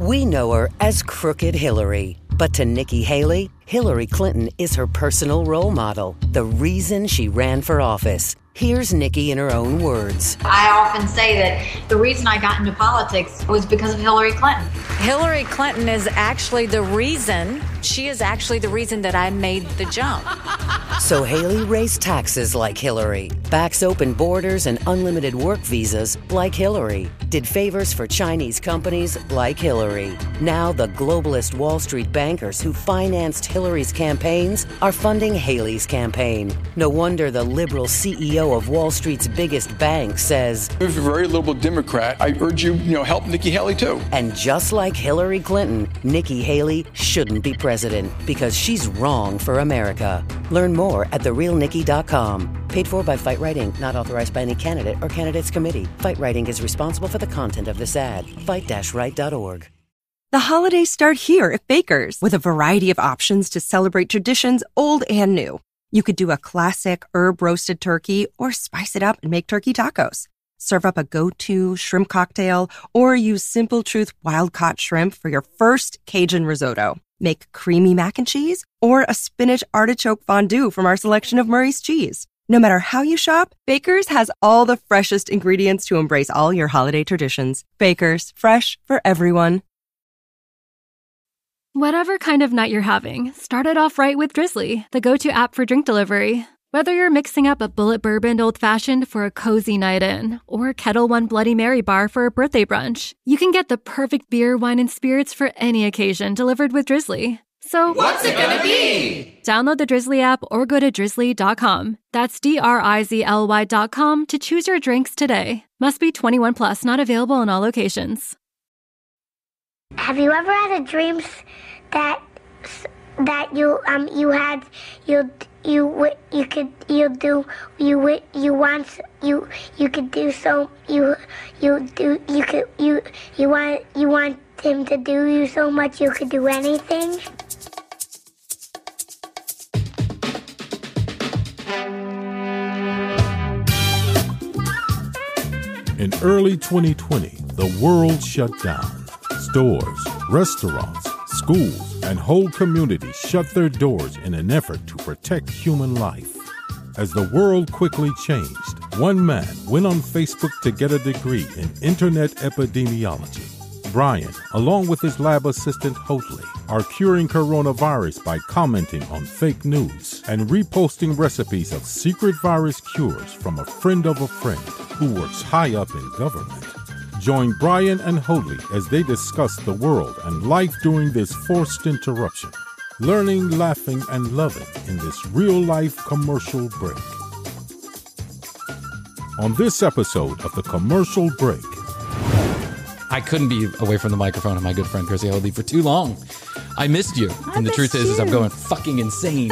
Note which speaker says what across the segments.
Speaker 1: We know her as Crooked Hillary. But to Nikki Haley, Hillary Clinton is her personal role model, the reason she ran for office. Here's Nikki in her own words.
Speaker 2: I often say that the reason I got into politics was because of Hillary Clinton.
Speaker 3: Hillary Clinton is actually the reason, that I made the jump.
Speaker 1: So Haley raised taxes like Hillary, backs open borders and unlimited work visas like Hillary, did favors for Chinese companies like Hillary. Now the globalist Wall Street bankers who financed Hillary's campaigns are funding Haley's campaign. No wonder the liberal CEO of Wall Street's biggest bank says,
Speaker 4: "If you're a very liberal Democrat, I urge you, help Nikki Haley too."
Speaker 1: And just like Hillary Clinton, Nikki Haley shouldn't be president because she's wrong for America. Learn more at therealnikki.com. Paid for by Fight Right Inc., not authorized by any candidate or candidates committee. Fight Right Inc. is responsible for the content of this ad. Fight-right.org.
Speaker 5: The holidays start here at Baker's with a variety of options to celebrate traditions old and new. You could do a classic herb-roasted turkey or spice it up and make turkey tacos. Serve up a go-to shrimp cocktail or use Simple Truth wild-caught shrimp for your first Cajun risotto. Make creamy mac and cheese or a spinach artichoke fondue from our selection of Murray's cheese. No matter how you shop, Baker's has all the freshest ingredients to embrace all your holiday traditions. Baker's, fresh for everyone.
Speaker 6: Whatever kind of night you're having, start it off right with Drizzly, the go-to app for drink delivery. Whether you're mixing up a Bullet Bourbon Old Fashioned for a cozy night in, or a Kettle One Bloody Mary bar for a birthday brunch, you can get the perfect beer, wine, and spirits for any occasion delivered with Drizzly. So,
Speaker 7: what's it gonna be?
Speaker 6: Download the Drizzly app or go to drizzly.com. That's DRIZLY.com to choose your drinks today. Must be 21 plus, not available in all locations.
Speaker 8: Have you ever had a dream that you want him to do you so much you could do anything?
Speaker 9: In early 2020, the world shut down. Stores, restaurants, schools, and whole communities shut their doors in an effort to protect human life. As the world quickly changed, one man went on Facebook to get a degree in internet epidemiology. Bryan, along with his lab assistant Hoadley, are curing coronavirus by commenting on fake news and reposting recipes of secret virus cures from a friend of a friend who works high up in government. Join Bryan and Hoadley as they discuss the world and life during this forced interruption. Learning, laughing, and loving in this real-life commercial break. On this episode of The Commercial Break.
Speaker 10: I couldn't be away from the microphone of my good friend Chrissy Hoadley for too long. I missed you. And the truth is I'm going fucking insane.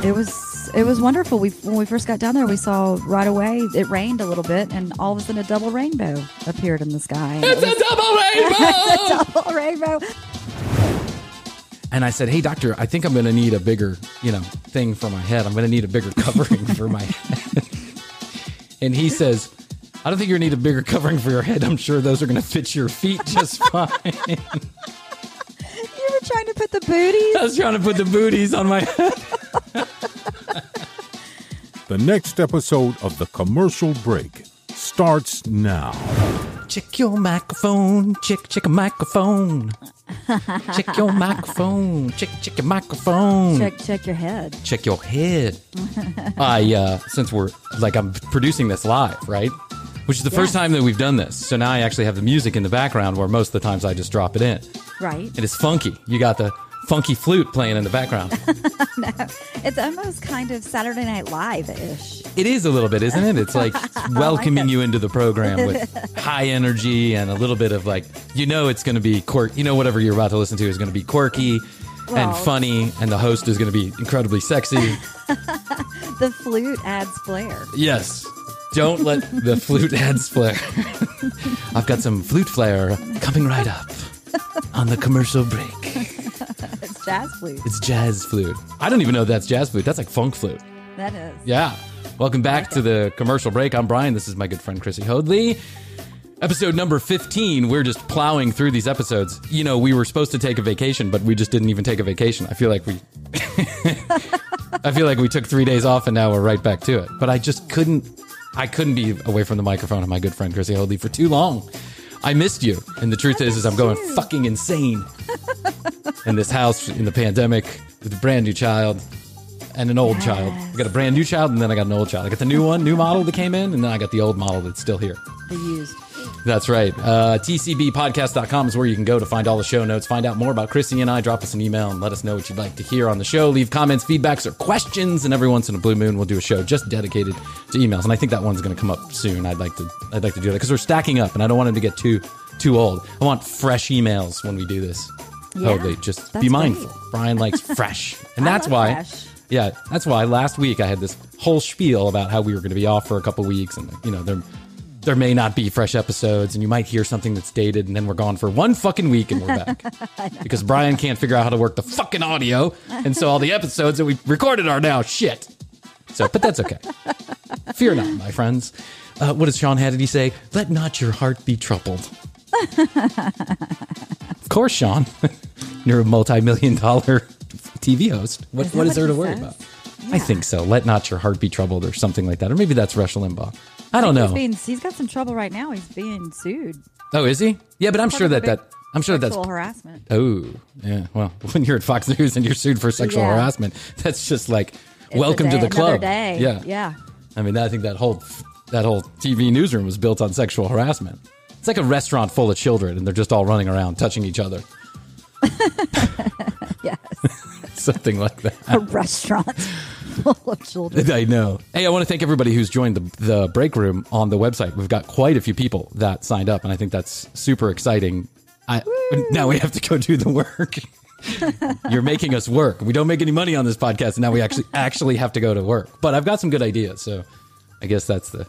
Speaker 11: It was wonderful. When we first got down there, we saw right away, it rained a little bit, and all of a sudden a double rainbow appeared in the sky.
Speaker 10: It's a double rainbow!
Speaker 11: A double rainbow!
Speaker 10: And I said, hey, doctor, I think I'm going to need a bigger, thing for my head. I'm going to need a bigger covering for my head. And he says, I don't think you're going to need a bigger covering for your head. I'm sure those are going to fit your feet just fine.
Speaker 11: You were trying to put the booties?
Speaker 10: I was trying to put the booties on my head.
Speaker 9: The next episode of The Commercial Break starts now.
Speaker 10: Check your microphone. Check a microphone. Check your microphone. Check your microphone.
Speaker 11: Check your head.
Speaker 10: Check your head. Since I'm producing this live, right? Which is the first time that we've done this. So now I actually have the music in the background where most of the times I just drop it in.
Speaker 11: Right.
Speaker 10: And it's funky. You got the funky flute playing in the background.
Speaker 11: No, it's almost kind of Saturday Night Live-ish.
Speaker 10: It is a little bit, isn't it? It's like welcoming you into the program with high energy and a little bit of it's going to be quirky. Whatever you're about to listen to is going to be quirky and funny, and the host is going to be incredibly sexy.
Speaker 11: The flute adds flair.
Speaker 10: Yes. Don't let the flute add flair. I've got some flute flair coming right up on The Commercial Break.
Speaker 11: It's jazz flute.
Speaker 10: It's jazz flute. I don't even know if that's jazz flute. That's like funk flute.
Speaker 11: That is.
Speaker 10: Yeah. Welcome back to The Commercial Break. I'm Bryan. This is my good friend Chrissy Hoadley. Episode number 15. We're just plowing through these episodes. You know, we were supposed to take a vacation, but we just didn't even take a vacation. I feel like we took 3 days off and now we're right back to it. But I couldn't be away from the microphone of my good friend Chrissy Hoadley for too long. I missed you. And the truth is I'm going fucking insane in this house in the pandemic with a brand new child and an old child. I got a brand new child and then I got an old child. I got the new model that came in, and then I got the old model that's still here.
Speaker 11: The used.
Speaker 10: That's right. TCBpodcast.com is where you can go to find all the show notes, find out more about Chrissy and I, drop us an email, and let us know what you'd like to hear on the show. Leave comments, feedbacks, or questions, and every once in a blue moon, we'll do a show just dedicated to emails. And I think that one's going to come up soon. I'd like to do that because we're stacking up, and I don't want it to get too old. I want fresh emails when we do this.
Speaker 11: Yeah,
Speaker 10: totally. Just be mindful. Great. Brian likes fresh. And that's why... Fresh. Yeah, that's why last week I had this whole spiel about how we were going to be off for a couple weeks, and there may not be fresh episodes, and you might hear something that's dated, and then we're gone for 1 fucking week, and we're back. Because Brian can't figure out how to work the fucking audio, and so all the episodes that we recorded are now shit. So, but that's okay. Fear not, my friends. What does Sean Hannity say? Let not your heart be troubled. Of course, Sean. You're a multi-million-dollar TV host. What is there to worry about? Yeah. I think so. Let not your heart be troubled or something like that. Or maybe that's Rush Limbaugh. I don't know.
Speaker 11: He's got some trouble right now. He's being sued.
Speaker 10: Oh, is he? Yeah, but I'm sure that's
Speaker 11: sexual harassment.
Speaker 10: Oh, yeah. Well, when you're at Fox News and you're sued for sexual harassment, that's just like welcome to the club.
Speaker 11: Day. Yeah.
Speaker 10: I mean, I think that whole TV newsroom was built on sexual harassment. It's like a restaurant full of children, and they're just all running around touching each other.
Speaker 11: Yes.
Speaker 10: Something like that.
Speaker 11: A restaurant full of children.
Speaker 10: I know. Hey, I want to thank everybody who's joined the break room on the website. We've got quite a few people that signed up, and I think that's super exciting. Now we have to go do the work. You're making us work. We don't make any money on this podcast, and now we actually have to go to work. But I've got some good ideas, so I guess that's the...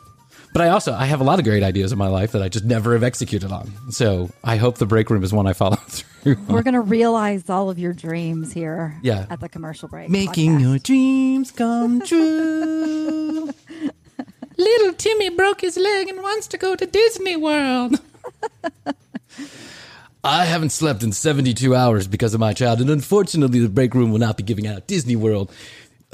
Speaker 10: But I have a lot of great ideas in my life that I just never have executed on. So I hope the break room is one I follow through on.
Speaker 11: We're going to realize all of your dreams here at the commercial break.
Speaker 10: Making your dreams come true. Little Timmy broke his leg and wants to go to Disney World. I haven't slept in 72 hours because of my child, and unfortunately the break room will not be giving out Disney World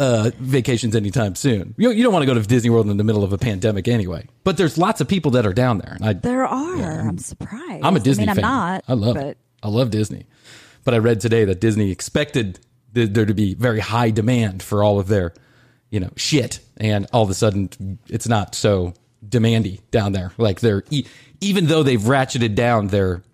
Speaker 10: vacations anytime soon. You don't want to go to Disney World in the middle of a pandemic anyway. But there's lots of people that are down there. And
Speaker 11: there are. Yeah, I'm surprised.
Speaker 10: I'm a Disney fan.
Speaker 11: I'm not.
Speaker 10: I love it. I love Disney. But I read today that Disney expected there to be very high demand for all of their, shit. And all of a sudden, it's not so demandy down there. Like even though they've ratcheted down their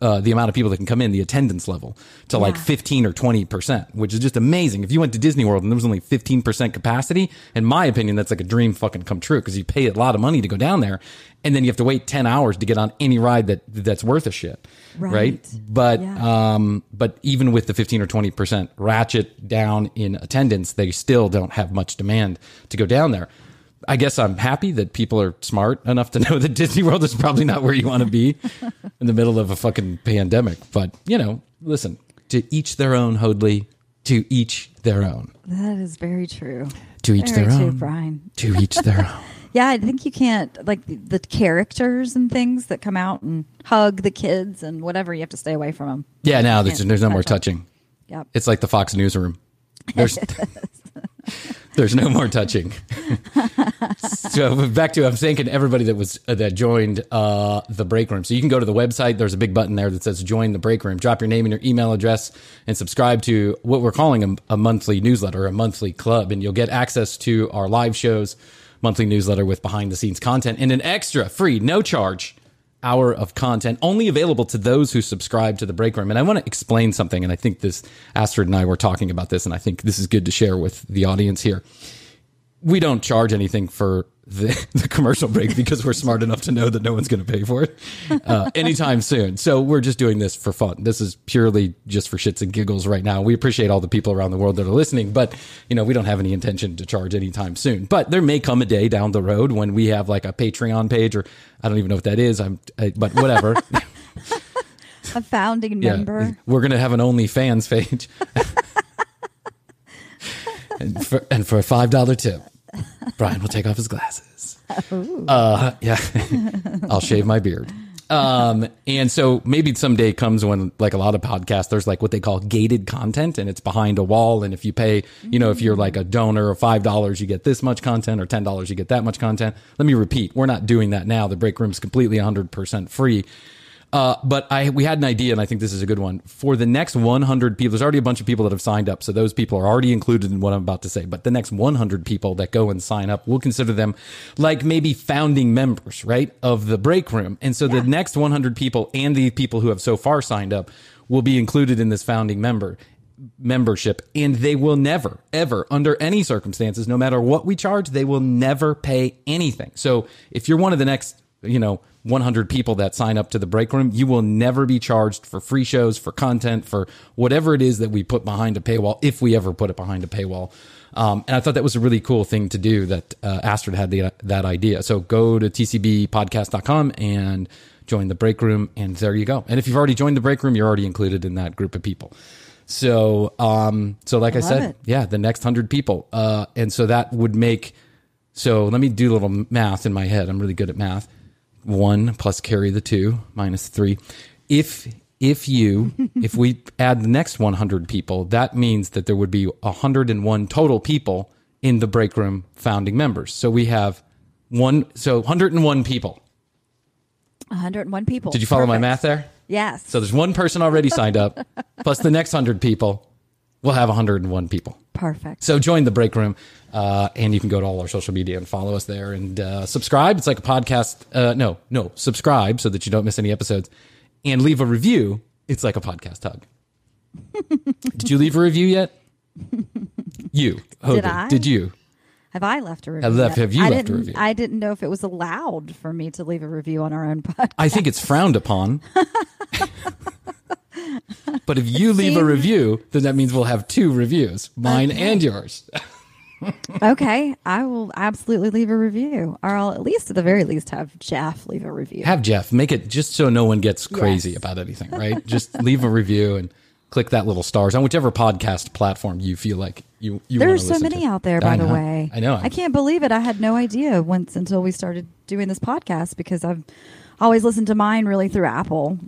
Speaker 10: the amount of people that can come in, the attendance level to like 15 or 20%, which is just amazing. If you went to Disney World and there was only 15% capacity, in my opinion, that's like a dream fucking come true because you pay a lot of money to go down there and then you have to wait 10 hours to get on any ride that's worth a shit. Right. But, but even with the 15 or 20% ratchet down in attendance, they still don't have much demand to go down there. I guess I'm happy that people are smart enough to know that Disney World is probably not where you want to be in the middle of a fucking pandemic. But, listen, to each their own, Hoadley, to each their own.
Speaker 11: That is very true.
Speaker 10: To each their own.
Speaker 11: Brian.
Speaker 10: To each their own.
Speaker 11: Yeah, I think you can't, like the characters and things that come out and hug the kids and whatever, you have to stay away from them.
Speaker 10: Yeah, now there's no more touching.
Speaker 11: Yep.
Speaker 10: It's like the Fox newsroom. There's no more touching. So back to, I'm thanking everybody that joined the break room. So you can go to the website. There's a big button there that says join the break room. Drop your name and your email address and subscribe to what we're calling a monthly newsletter, a monthly club. And you'll get access to our live shows, monthly newsletter with behind the scenes content, and an extra free, no charge hour of content only available to those who subscribe to the break room. And I want to explain something. And I think Astrid and I were talking about this, and I think this is good to share with the audience here. We don't charge anything for the commercial break because we're smart enough to know that no one's going to pay for it anytime soon. So we're just doing this for fun. This is purely just for shits and giggles right now. We appreciate all the people around the world that are listening, but we don't have any intention to charge anytime soon. But there may come a day down the road when we have like a Patreon page, or I don't even know what that is. But whatever.
Speaker 11: A founding member.
Speaker 10: We're going to have an OnlyFans page. and for a $5 tip, Brian will take off his glasses. Yeah, I'll shave my beard. And so maybe someday comes when, like a lot of podcasts, there's like what they call gated content, and it's behind a wall. And if you pay, if you're like a donor of $5, you get this much content, or $10, you get that much content. Let me repeat, we're not doing that now. The break room is completely 100% free. But we had an idea, and I think this is a good one. For the next 100 people, there's already a bunch of people that have signed up, so those people are already included in what I'm about to say. But the next 100 people that go and sign up, we'll consider them like maybe founding members, right, of the break room. And so the next 100 people and the people who have so far signed up will be included in this founding membership, and they will never, ever, under any circumstances, no matter what we charge, they will never pay anything. So if you're one of the next 100 people that sign up to the break room, you will never be charged for free shows, for content, for whatever it is that we put behind a paywall, if we ever put it behind a paywall. And I thought that was a really cool thing to do, that Astrid had that idea. So go to tcbpodcast.com and join the break room, and there you go. And if you've already joined the break room, you're already included in that group of people. So like I said, the next 100 people. And so that would make, so let me do a little math in my head. I'm really good at math. 1 plus carry the 2 minus 3. If we add the next 100 people, that means that there would be 101 total people in the break room founding members. So we have 101 people.
Speaker 11: 101 people.
Speaker 10: Did you follow my math there?
Speaker 11: Yes.
Speaker 10: So there's one person already signed up, plus the next 100 people. We'll have 101 people.
Speaker 11: Perfect.
Speaker 10: So join the break room, and you can go to all our social media and follow us there, and subscribe. It's like a podcast. No, subscribe so that you don't miss any episodes, and leave a review. It's like a podcast hug. Did you leave a review yet? You. Hoadley,
Speaker 11: did I?
Speaker 10: Did you?
Speaker 11: Have I left a review?
Speaker 10: Have you left a review?
Speaker 11: I didn't know if it was allowed for me to leave a review on our own podcast.
Speaker 10: I think it's frowned upon. But if you leave a review, then that means we'll have 2 reviews, mine and yours.
Speaker 11: Okay, I will absolutely leave a review, or I'll at the very least have Jeff leave a review.
Speaker 10: Have Jeff make it just so no one gets crazy about anything, right? Just leave a review and click that little stars on whichever podcast platform you feel like you
Speaker 11: There's so many out there, by the way.
Speaker 10: I know.
Speaker 11: I can't believe it. I had no idea until we started doing this podcast, because I've always listened to mine really through Apple,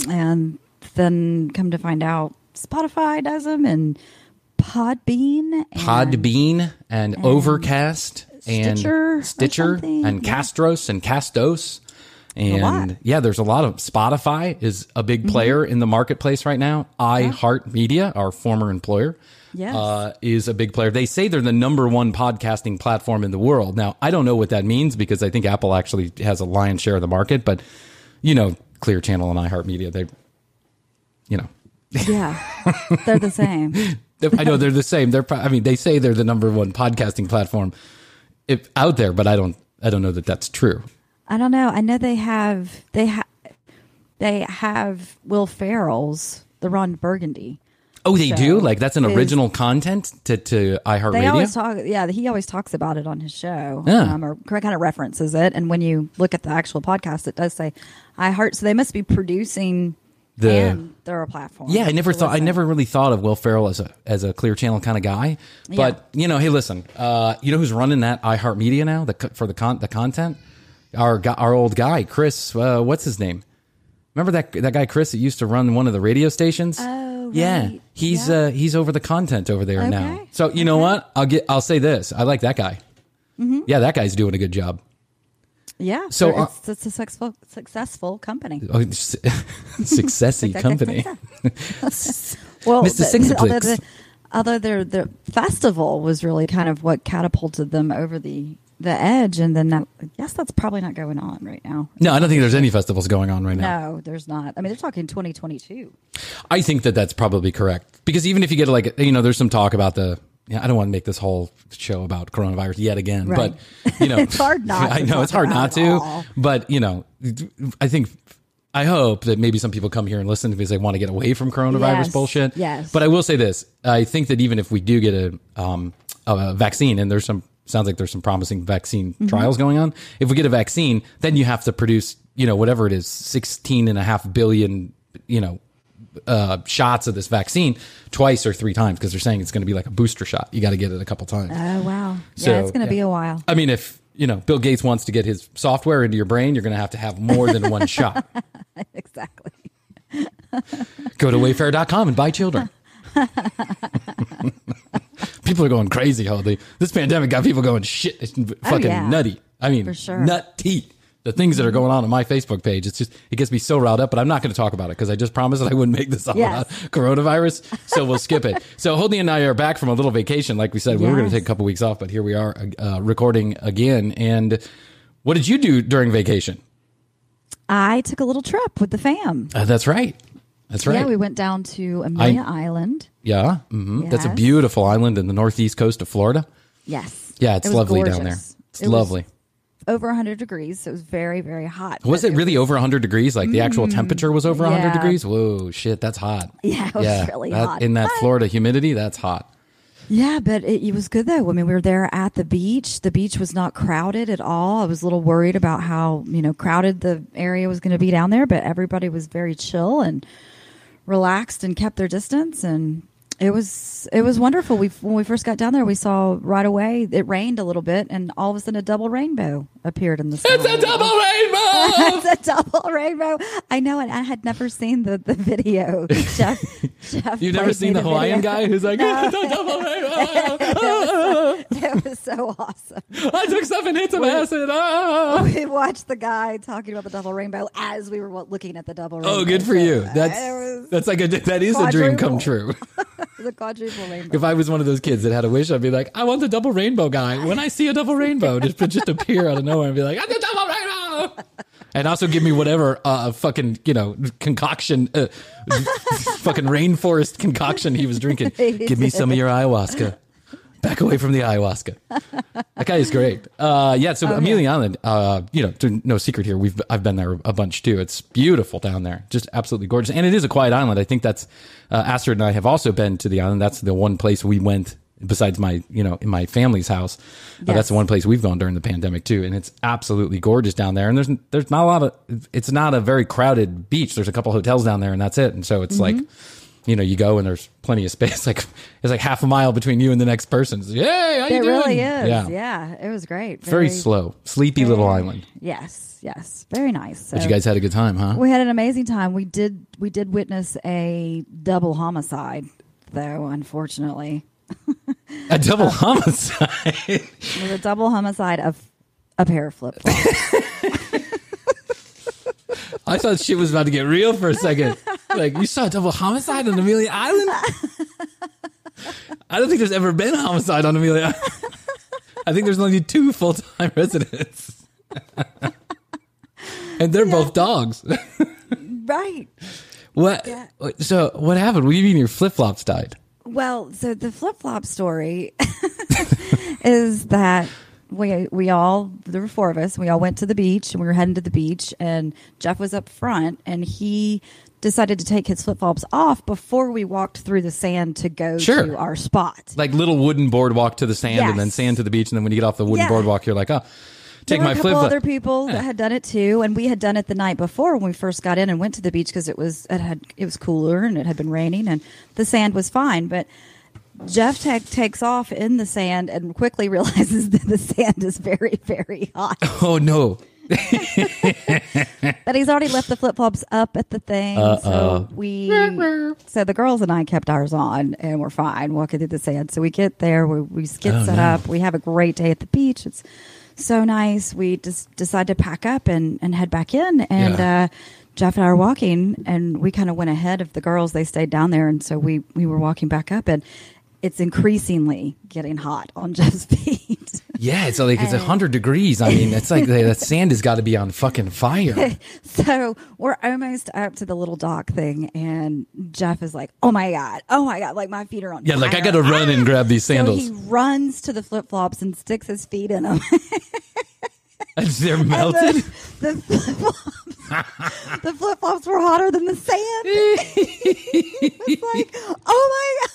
Speaker 11: and then come to find out Spotify does them, and Podbean and Overcast and Stitcher and Castros and Castos.
Speaker 10: And there's a lot of, Spotify is a big player in the marketplace right now. iHeartMedia, our former employer, is a big player. They say they're the #1 podcasting platform in the world. Now, I don't know what that means, because I think Apple actually has a lion's share of the market, but Clear Channel and iHeartMedia, they're
Speaker 11: the same.
Speaker 10: I know they're the same. They say they're the #1 podcasting platform out there, but I don't know that that's true.
Speaker 11: I don't know. I know they have Will Ferrell's The Ron Burgundy.
Speaker 10: Oh, they do? Like that's an original content to iHeartRadio?
Speaker 11: They always talk. Yeah, he always talks about it on his show, or kind of references it. And when you look at the actual podcast, it does say iHeart. So they must be producing. And they're a platform. Yeah, I never really thought of Will Ferrell as a Clear Channel kind of guy. But hey, listen, you know who's running that iHeartMedia now for the content? Our old guy, Chris. What's his name? Remember that guy Chris that used to run one of the radio stations? Oh, right. Yeah, he's over the content over there now. So you know what? I'll say this. I like that guy. Mm-hmm. Yeah, that guy's doing a good job. Yeah, so it's a successful company. Successy company. Well, Mr. Sixplex. Although their festival was really kind of what catapulted them over the edge, and then I guess that's probably not going on right now. No, I don't think there's any festivals going on right now. No, there's not. I mean, they're talking 2022. I think that's probably correct, because even if you get there's some talk about I don't want to make this whole show about coronavirus yet again, right. But it's hard not. I know it's hard not to, but I hope that maybe some people come here and listen because they want to get away from coronavirus bullshit. Yes. But I will say this: I think that even if we do get a vaccine, and sounds like there's some promising vaccine trials going on. If we get a vaccine, then you have to produce whatever it is, 16.5 billion shots of this vaccine twice or 3 times, because they're saying it's going to be like a booster shot. You got to get it a couple times. Oh, wow. So, it's going to be a while. I mean, if
Speaker 10: Bill Gates wants to get his software into your brain, you're going to have more than one shot.
Speaker 11: Exactly.
Speaker 10: Go to wayfair.com and buy children. People are going crazy, Hoadley. This pandemic got people going fucking nutty. I mean,
Speaker 11: for sure.
Speaker 10: Nutty. The things that are going on my Facebook page, it gets me so riled up, but I'm not going to talk about it because I just promised that I wouldn't make this all about coronavirus. So we'll skip it. So Hoadley and I are back from a little vacation. Like we said, we were going to take a couple weeks off, but here we are recording again. And what did you do during vacation?
Speaker 11: I took a little trip with the fam.
Speaker 10: That's right. That's right.
Speaker 11: Yeah, we went down to Amelia Island.
Speaker 10: Yeah. Mm-hmm. Yes. That's a beautiful island in the northeast coast of Florida.
Speaker 11: Yes.
Speaker 10: Yeah, it's lovely
Speaker 11: gorgeous.
Speaker 10: down there. It's lovely.
Speaker 11: Over 100 degrees, so it was very, very hot.
Speaker 10: Was it really over 100 degrees? Like the actual temperature was over 100 degrees? Whoa, shit, that's hot.
Speaker 11: Yeah, it was really hot.
Speaker 10: In that Florida humidity, that's hot.
Speaker 11: Yeah, but it was good though. I mean, we were there at the beach. The beach was not crowded at all. I was a little worried about how, crowded the area was going to be down there, but everybody was very chill and relaxed and kept their distance, and it was wonderful. When we first got down there, we saw right away it rained a little bit, and all of a sudden a double rainbow appeared in the sky.
Speaker 10: It's a double rainbow.
Speaker 11: It's a double rainbow. I know, and I had never seen the video. Jeff,
Speaker 10: you've never seen the Hawaiian guy who's like, no. It's a double rainbow.
Speaker 11: It was so awesome.
Speaker 10: I took 7 hits of acid.
Speaker 11: We watched the guy talking about the double rainbow as we were looking at the double rainbow.
Speaker 10: Oh, good for you. That's like that is a dream come true.
Speaker 11: The quadruple rainbow.
Speaker 10: If I was one of those kids that had a wish, I'd be like, I want the double rainbow guy. When I see a double rainbow, just appear out of nowhere and be like, I'm the double rainbow. And also give me whatever fucking concoction, fucking rainforest concoction he was drinking. Give me some of your ayahuasca. Back away from the ayahuasca. That guy is great. So Amelia Island, no secret here. I've been there a bunch too. It's beautiful down there. Just absolutely gorgeous. And it is a quiet island. I think that's, Astrid and I have also been to the island. That's the one place we went besides in my family's house.
Speaker 11: Yes.
Speaker 10: That's the one place we've gone during the pandemic too. And it's absolutely gorgeous down there. And there's not a lot of, it's not a very crowded beach. There's a couple hotels down there and that's it. And so it's like, you go and there's plenty of space. Like it's like half a mile between you and the next person. It's, hey, how you doing?
Speaker 11: It really is. Yeah, it was great.
Speaker 10: Very slow, sleepy little island.
Speaker 11: Yes, very nice. So,
Speaker 10: but you guys had a good time, huh?
Speaker 11: We had an amazing time. We did witness a double homicide, though. Unfortunately,
Speaker 10: a double homicide.
Speaker 11: It was a double homicide of a pair of flip flops.
Speaker 10: I thought shit was about to get real for a second. Like, you saw a double homicide on Amelia Island? I don't think there's ever been a homicide on Amelia Island. I think there's only 2 full-time residents. And they're both dogs.
Speaker 11: Right.
Speaker 10: What? Yeah. So what happened? What do you mean your flip-flops died?
Speaker 11: Well, so the flip-flop story is that we all, there were 4 of us, we all went to the beach, and we were heading to the beach, and Jeff was up front, and he decided to take his flip-flops off before we walked through the sand to go to our spot.
Speaker 10: Like little wooden boardwalk to the sand, and then sand to the beach, and then when you get off the wooden boardwalk, you're like, oh, take my flip-flop.
Speaker 11: There were a couple other people that had done it too, and we had done it the night before when we first got in and went to the beach because it was cooler and it had been raining, and the sand was fine, but Jeff takes off in the sand and quickly realizes that the sand is very, very hot.
Speaker 10: Oh, no.
Speaker 11: But he's already left the flip-flops up at the thing. So the girls and I kept ours on, and we're fine walking through the sand. So we get there, we get set up. We have a great day at the beach. It's so nice. We just decide to pack up and head back in. And Jeff and I are walking, and we kind of went ahead of the girls. They stayed down there, and so we were walking back up, and it's increasingly getting hot on Jeff's feet.
Speaker 10: Yeah, it's like it's 100 degrees. I mean, it's like that sand has got to be on fucking fire.
Speaker 11: So we're almost up to the little dock thing, and Jeff is like, oh my God, like my feet are on fire.
Speaker 10: Yeah, like I got to run and grab these sandals.
Speaker 11: So he runs to the flip-flops and sticks his feet in them.
Speaker 10: And they're melted?
Speaker 11: The flip-flops were hotter than the sand. It's like, oh my God.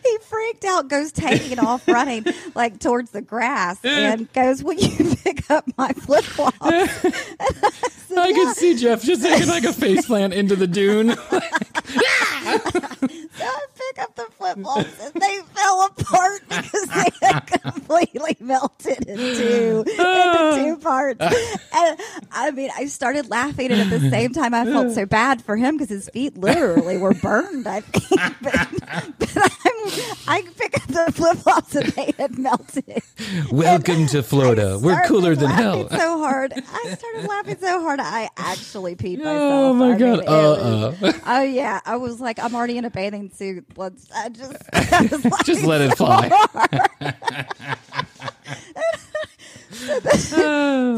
Speaker 11: He freaked out, goes taking off running like towards the grass and goes, will you pick up my flip-flops?
Speaker 10: I could see Jeff just taking like a faceplant into the dune.
Speaker 11: So I pick up the flip-flops and they fell apart because they completely melted into two parts. And I mean, I started laughing, and at the same time, I felt so bad for him because his feet literally were burned. I think, but I picked up the flip flops and they had melted.
Speaker 10: Welcome to Florida. We're cooler than hell.
Speaker 11: So hard. I started laughing so hard, I actually peed myself.
Speaker 10: Oh my god!
Speaker 11: Oh yeah, I was like, I'm already in a bathing suit. I was
Speaker 10: just let it fly.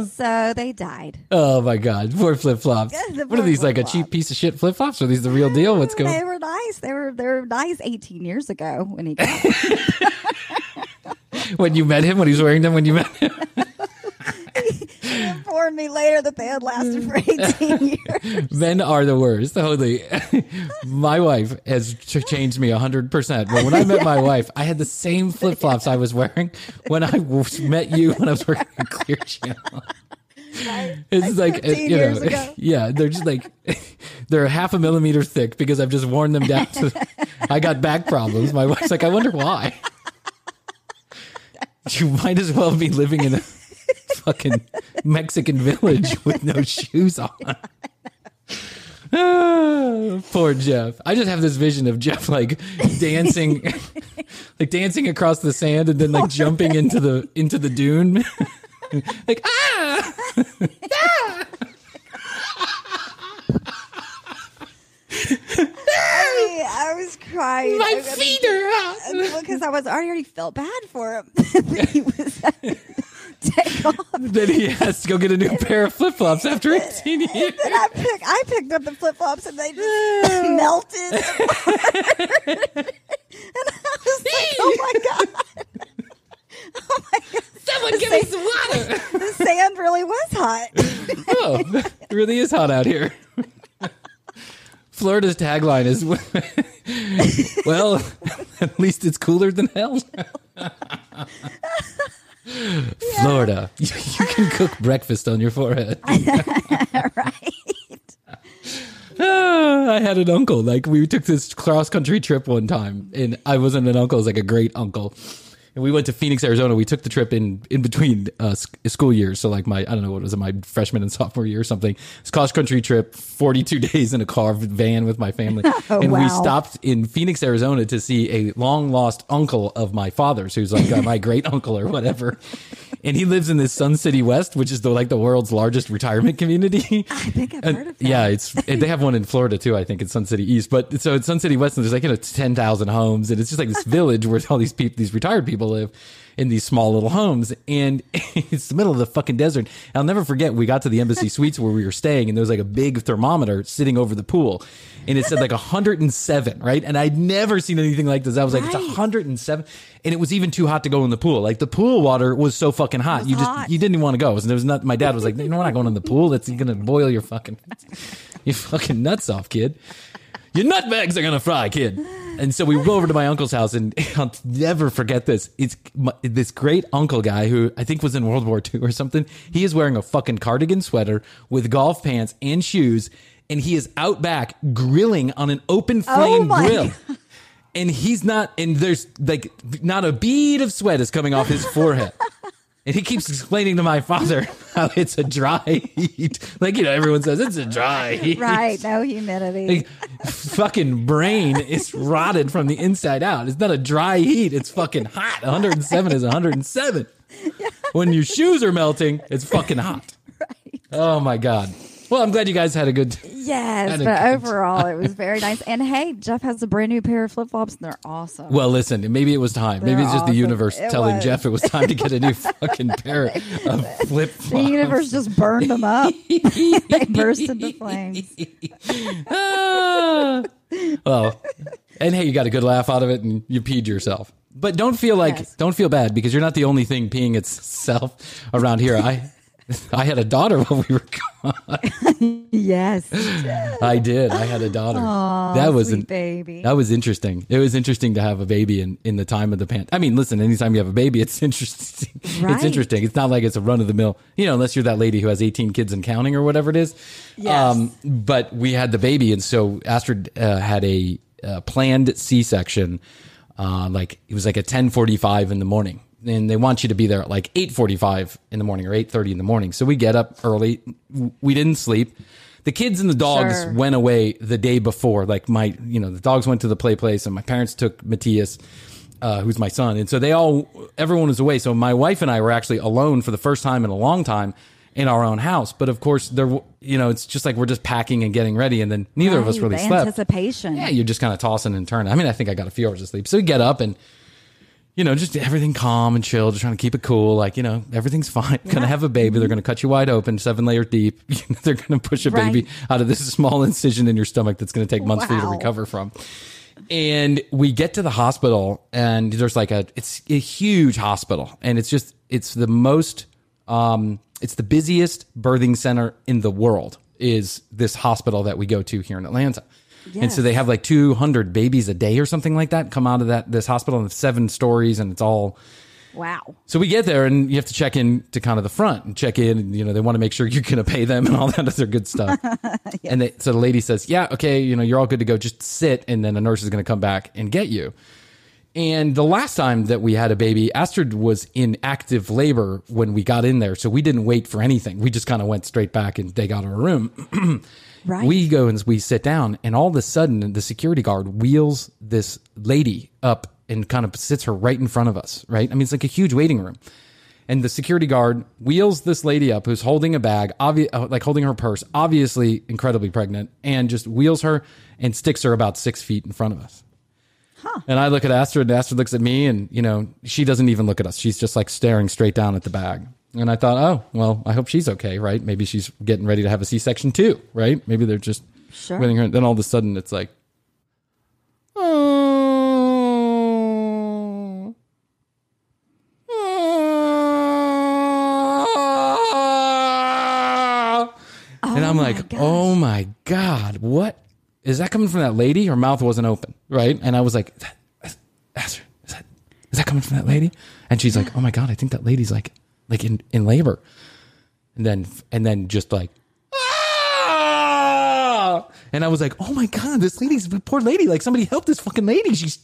Speaker 11: So they died.
Speaker 10: Oh my god! Poor flip flops. What are these, like a cheap piece of shit flip flops? Are these the real deal? What's going on?
Speaker 11: They were nice. They were nice 18 years ago when he got them.
Speaker 10: When you met him, when he was wearing them, when you met him.
Speaker 11: He informed me later that they had lasted for 18 years.
Speaker 10: Men are the worst. Hoadley. My wife has changed me 100%. But when I met my wife, I had the same flip flops I was wearing when I met you when I was working at Clear Channel. It's like, yeah, they're just like, they're half a millimeter thick because I've just worn them down to, I got back problems. My wife's like, I wonder why. You might as well be living in a fucking Mexican village with no shoes on. Poor Jeff. I just have this vision of Jeff like dancing, like dancing across the sand and then like jumping into the dune, like
Speaker 11: I was crying.
Speaker 10: My feet are hot
Speaker 11: because I already felt bad for him. He was take off.
Speaker 10: Then he has to go get a new pair of flip flops after 18 years.
Speaker 11: Then I picked up the flip flops and they just melted. And I was like, oh my god. Oh my god.
Speaker 10: Someone give me some water.
Speaker 11: The sand really was hot.
Speaker 10: Oh, it really is hot out here. Florida's tagline is, well, at least it's cooler than hell. Florida, you can cook breakfast on your forehead.
Speaker 11: Right.
Speaker 10: I had an uncle, like we took this cross-country trip one time, and I wasn't an uncle, I was like a great uncle. And we went to Phoenix, Arizona. We took the trip in between school years. So like I don't know, what was it, my freshman and sophomore year or something. It's a cross-country trip, 42 days in a car van with my family. And we stopped in Phoenix, Arizona to see a long-lost uncle of my father's, who's like my great uncle or whatever. And he lives in this Sun City West, which is the world's largest retirement community.
Speaker 11: I think I've heard of that.
Speaker 10: Yeah, they have one in Florida too, I think, in Sun City East. But so it's Sun City West, and there's 10,000 homes, and it's just like this village where all these retired people live in these small little homes, and it's the middle of the fucking desert. And I'll never forget, we got to the Embassy Suites where we were staying, and there was like a big thermometer sitting over the pool, and it said like 107, right? And I'd never seen anything like this. I was like, It's 107, and it was even too hot to go in the pool. Like the pool water was so fucking hot, you didn't even want to go. There was not. My dad was like, we're not going in the pool. That's gonna boil your fucking nuts off, kid. Your nutbags are gonna fry, kid. And so we go over to my uncle's house, and I'll never forget this. It's this great uncle guy who I think was in World War II or something. He is wearing a fucking cardigan sweater with golf pants and shoes, and he is out back grilling on an open flame grill. And he's not, and there's like not a bead of sweat is coming off his forehead. And he keeps explaining to my father how it's a dry heat. Like, everyone says it's a dry heat.
Speaker 11: Right, no humidity.
Speaker 10: Like, fucking brain is rotted from the inside out. It's not a dry heat. It's fucking hot. 107 is 107. Yeah. When your shoes are melting, it's fucking hot. Right. Oh, my God. Well, I'm glad you guys had a good...
Speaker 11: Yes, but overall, it was very nice. And hey, Jeff has a brand new pair of flip-flops, and they're awesome.
Speaker 10: Well, listen, maybe it was time. Maybe it's just the universe telling Jeff it was time to get a new fucking pair of flip-flops.
Speaker 11: The universe just burned them up. They burst into flames.
Speaker 10: Well, and hey, you got a good laugh out of it, and you peed yourself. But don't feel bad, because you're not the only thing peeing itself around here. I had a daughter while we were gone.
Speaker 11: Yes.
Speaker 10: I did. I had a daughter.
Speaker 11: Aww, that was sweet baby.
Speaker 10: That was interesting. It was interesting to have a baby in the time of the pandemic. I mean, listen, anytime you have a baby, it's interesting. Right. It's interesting. It's not like it's a run of the mill, unless you're that lady who has 18 kids and counting or whatever it is.
Speaker 11: Yes.
Speaker 10: But we had the baby, and so Astrid had a planned C-section. It was like at 10:45 in the morning. and they want you to be there at like 8:45 in the morning or 8:30 in the morning. So we get up early. We didn't sleep. The kids and the dogs went away the day before. Like the dogs went to the play place, and my parents took Matthias, who's my son. And so everyone was away. So my wife and I were actually alone for the first time in a long time in our own house. But of course, it's just like we're just packing and getting ready, and then neither of us really slept.
Speaker 11: Anticipation.
Speaker 10: Yeah, you're just kind of tossing and turning. I mean, I think I got a few hours of sleep. So we get up and, just everything calm and chill, just trying to keep it cool. Like, everything's fine. Yeah. Going to have a baby. They're going to cut you wide open, 7 layers deep. They're going to push a baby out of this small incision in your stomach that's going to take months for you to recover from. And we get to the hospital, and there's it's a huge hospital, and it's the most, it's the busiest birthing center in the world is this hospital that we go to here in Atlanta. Yes. And so they have like 200 babies a day or something like that come out of this hospital, and it's 7 stories, and it's all.
Speaker 11: Wow. So
Speaker 10: we get there, and you have to check in to kind of the front and check in, and they want to make sure you're going to pay them and all that other good stuff. Yeah. And so the lady says, yeah, okay, you're all good to go. Just sit, and then a nurse is going to come back and get you. And the last time that we had a baby, Astrid was in active labor when we got in there. So we didn't wait for anything. We just kind of went straight back, and they got her room. Right. We go and we sit down, and all of a sudden the security guard wheels this lady up and kind of sits her right in front of us, right? I mean, it's like a huge waiting room. And the security guard wheels this lady up who's holding a bag, like holding her purse, obviously incredibly pregnant, and just wheels her and sticks her about 6 feet in front of us. Huh. And I look at Astrid, and Astrid looks at me, and, she doesn't even look at us. She's just like staring straight down at the bag. And I thought, oh, well, I hope she's okay, right? Maybe she's getting ready to have a C-section too, right? Maybe they're just waiting her. Then all of a sudden it's like, oh. And I'm like, oh my God, what? Is that coming from that lady? Her mouth wasn't open, right? And I was like, Astrid, is that coming from that lady? And she's like, oh my God, I think that lady's like in labor. And then just like, ah! And I was like, oh my God, this poor lady, like somebody help this fucking lady. She's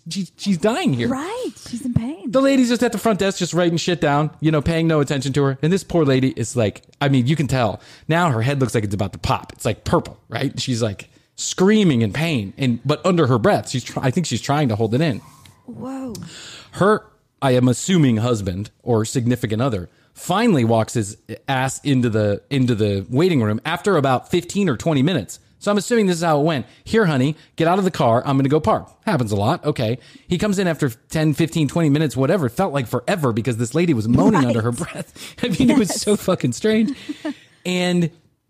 Speaker 10: dying here.
Speaker 11: Right. She's in pain.
Speaker 10: The lady's just at the front desk, just writing shit down, paying no attention to her. And this poor lady is like, I mean, you can tell now her head looks like it's about to pop. It's like purple, right? She's like screaming in pain, but under her breath, I think she's trying to hold it in.
Speaker 11: Whoa.
Speaker 10: Her, I am assuming husband or significant other, finally walks his ass into the waiting room after about 15 or 20 minutes. So I'm assuming this is how it went. Here, honey, get out of the car. I'm going to go park. Happens a lot. Okay. He comes in after 10, 15, 20 minutes, whatever. It felt like forever because this lady was moaning under her breath. I mean, It was so fucking strange. And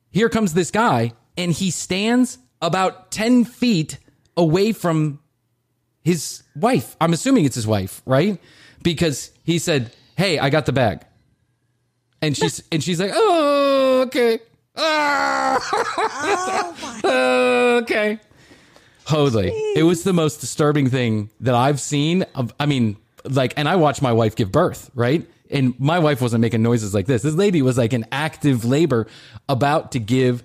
Speaker 10: here comes this guy, and he stands about 10 feet away from his wife. I'm assuming it's his wife, right? Because he said, hey, I got the bag. And she's like, oh, okay. Oh, okay. Hoadley. Jeez. It was the most disturbing thing that I've seen. And I watched my wife give birth, right? And my wife wasn't making noises like this. This lady was like in active labor about to give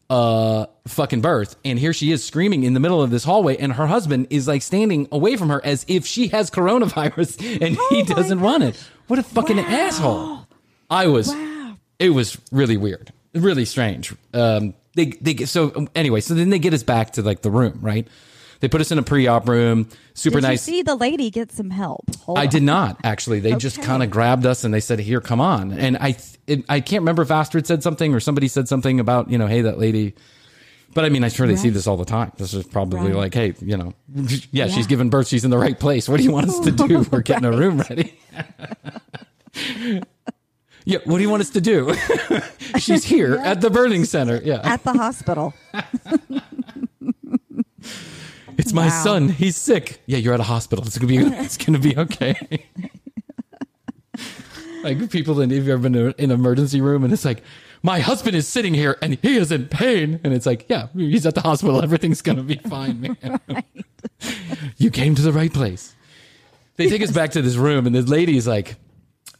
Speaker 10: fucking birth. And here she is screaming in the middle of this hallway, and her husband is like standing away from her as if she has coronavirus and he doesn't want it. What a fucking asshole. It was really weird, really strange. So then they get us back to like the room, right? They put us in a pre-op room, super nice.
Speaker 11: Did you see the lady get some help?
Speaker 10: I did not, actually. They just kind of grabbed us and they said, here, come on. And I can't remember if Astrid said something or somebody said something about, hey, that lady. But I mean, I'm sure they see this all the time. This is probably like, hey, she's giving birth. She's in the right place. What do you want us to do? We're getting a room ready. Yeah, what do you want us to do? She's here at the birthing center. Yeah.
Speaker 11: At the hospital.
Speaker 10: It's my son. He's sick. Yeah, you're at a hospital. It's gonna be okay. Like people that have ever been in an emergency room and it's like, my husband is sitting here and he is in pain. And it's like, yeah, he's at the hospital. Everything's gonna be fine, man. Right. You came to the right place. They take us back to this room and this lady's like,